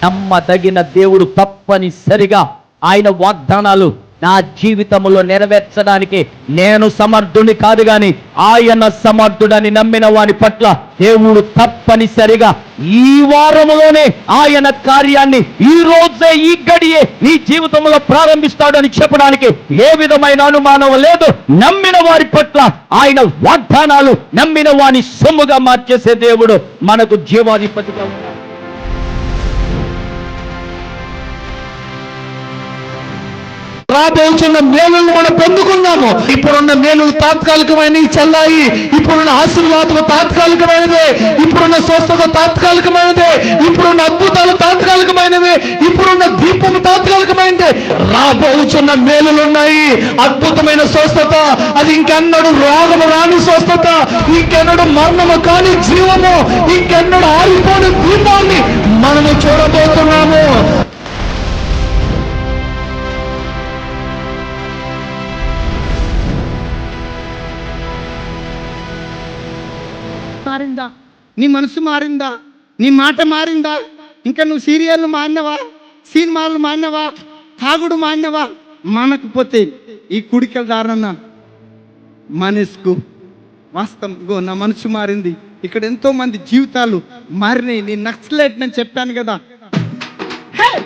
నమ్మదగిన దేవుడు తప్పనిసరిగా ఆయన వాగ్దానాలు నా జీవితంలో నెరవేర్చడానికి నేను సమర్థుని కాదు గాని ఆయన సమర్థుడని నమ్మిన వాని పట్ల దేవుడు తప్పనిసరిగా ఈ వారములోనే ఆయన కార్యాన్ని ఈ రోజే ఈ గడియే నీ జీవితంలో ప్రారంభిస్తాడని చెప్పడానికి ఏ విధమైన అనుమానం లేదు. నమ్మిన వారి పట్ల ఆయన వాగ్దానాలు నమ్మిన వాని సొమ్ముగా మార్చేసే దేవుడు మనకు జీవాధిపతిగా ఉన్నాడు. రాబోతున్న మేలును మనం పొందుకున్నాము. ఇప్పుడున్న మేలులు తాత్కాలికమైనవి చల్లాయి. ఇప్పుడున్న ఆశీర్వాదం తాత్కాలికమైనదే. ఇప్పుడున్న స్వస్థత తాత్కాలికమైనదే. ఇప్పుడున్న అద్భుతాలు తాత్కాలికమైనవి. ఇప్పుడున్న దీపం తాత్కాలికమైనదే. రాబోతున్న మేలులు ఉన్నాయి. అద్భుతమైన స్వస్థత, అది ఇంకెన్నడు రోగము రాని స్వస్థత, ఇంకెన్నడు మరణము కాని జీవము, ఇంకెన్నడు ఆరిపోని దీపాన్ని మనము చూడబోతున్నాము. మారిందా? నీ మనసు మారిందా? నీ మాట మారిందా? ఇంకా నువ్వు సీరియళ్ళు మారినవా? సినిమాలు మారినవా? తాగుడు మారినవా? మానకపోతే ఈ కుడికల దారన్న మనసుకు వాస్తవం నా మనసు మారింది. ఇక్కడ ఎంతో మంది జీవితాలు మారినాయి. నేను నక్సలైట్ అని చెప్పాను కదా.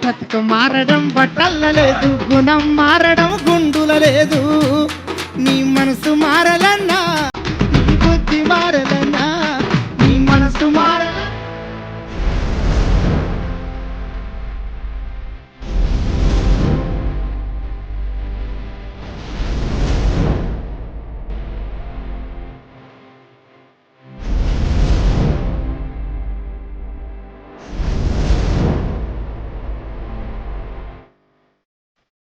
బ్రతుకు మారడం బట్టల లేదు, గుణం మారడం గుండుల లేదు. నీ మనసు మారాలన్నా